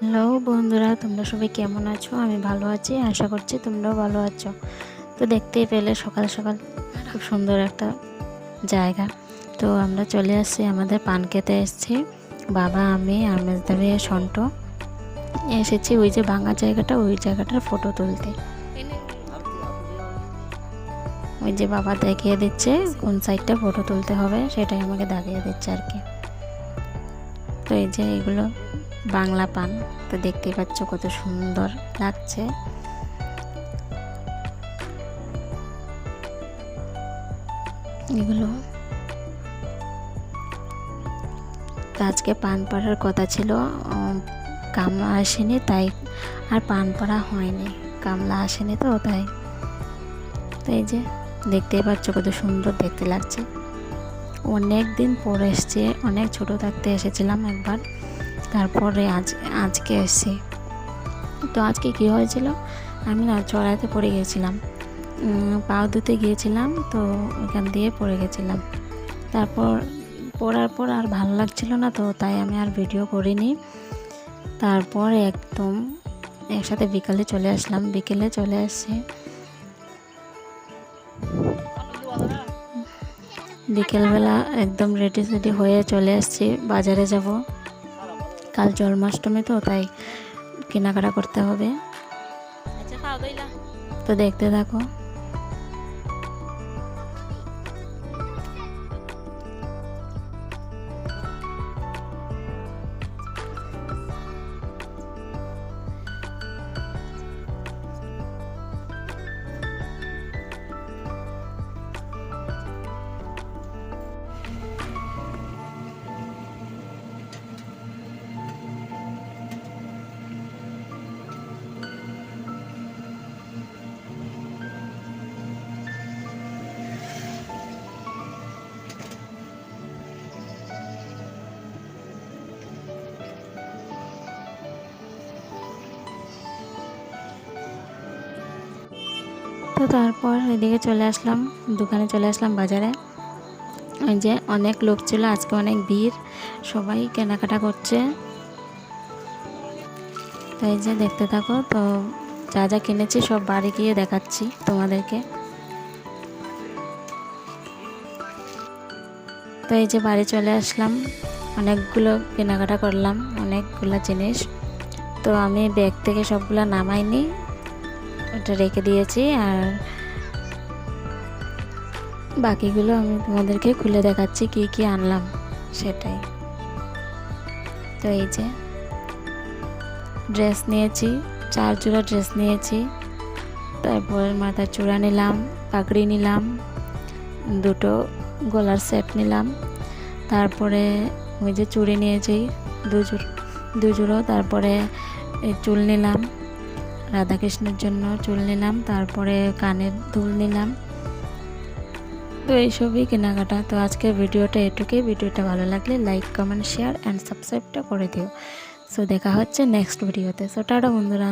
Hello বন্ধুরা, তোমরা সবাই কেমন আছো? আমি ভালো আছি, আশা করছি তোমরাও ভালো আছো। তো দেখতেই পেলে সকাল সকাল খুব সুন্দর একটা জায়গা। তো আমরা চলে আসছি, আমাদের পান খেতে এসেছি। বাবা, আমি আর মেজদা ভাই, সন্ট এসেছি ওই যে ভাঙা জায়গাটা, ওই জায়গাটার ফটো তুলতে। ওই যে বাবা দেখিয়ে দিচ্ছে কোন সাইডটা ফটো তুলতে হবে, সেটাই আমাকে দেখিয়ে দিচ্ছে আর কি। তো এই যে এগুলো বাংলা পান, তো দেখতেই পাচ্ছ কত সুন্দর লাগছে। এগুলো তো আজকে পান পাড়ার কথা ছিল, কামলা আসেনি তাই আর পান পাড়া হয়নি। কামলা আসেনি তো তাই। তো এই যে দেখতেই পাচ্ছ কত সুন্দর দেখতে লাগছে। অনেক দিন পর এসছে, অনেক ছোট থাকতে এসেছিলাম একবার, তারপরে আজকে এসেছি। তো আজকে কি হয়েছিল, আমি না চড়াইতে পড়ে গিয়েছিলাম, পাও ধুতে গিয়েছিলাম, তো ওইখান দিয়ে পড়ে গেছিলাম। তারপর পড়ার পর আর ভালো লাগছিল না, তো তাই আমি আর ভিডিও করিনি। তারপর একদম একসাথে বিকেলে চলে আসছি। বিকেলবেলা একদম রেডি হয়ে চলে আসছি, বাজারে যাব। কাল জন্মাষ্টমী, তো তাই কেনাকাটা করতে হবে। তো দেখতে থাকো। তো তারপর এদিকে চলে আসলাম, দোকানে চলে আসলাম বাজারে। ওই যে অনেক লোক ছিল, আজকে অনেক ভিড়, সবাই কেনাকাটা করছে। তো এই যে দেখতে থাকো। তো যা যা কিনেছি সব বাড়ি গিয়ে দেখাচ্ছি তোমাদেরকে। তো এই যে বাড়ি চলে আসলাম, অনেকগুলো কেনাকাটা করলাম, অনেকগুলো জিনিস। তো আমি ব্যাগ থেকে সবগুলো নামাইনি, ওটা রেখে দিয়েছি, আর বাকিগুলো আমি তোমাদেরকে খুলে দেখাচ্ছি কি কি আনলাম সেটাই। তো এই যে ড্রেস নিয়েছি, 4 জোড়া ড্রেস নিয়েছি। তারপর মাথার চূড়া নিলাম, পাগড়ি নিলাম, 2টো গলার সেট নিলাম। তারপরে ওই যে চুড়ি নিয়েছি 2 জোড়ো। তারপরে চুল নিলাম, রাধাকৃষ্ণের জন্য চুল নিলাম। তারপরে কানের দুল নিলাম। তো এইসবই কেনাকাটা। তো আজকের ভিডিওটা এটুকুই। ভিডিওটা ভালো লাগলে লাইক, কমেন্ট, শেয়ার অ্যান্ড সাবস্ক্রাইবটা করে দিও। সো দেখা হচ্ছে নেক্সট ভিডিওতে। সো টাটা বন্ধুরা।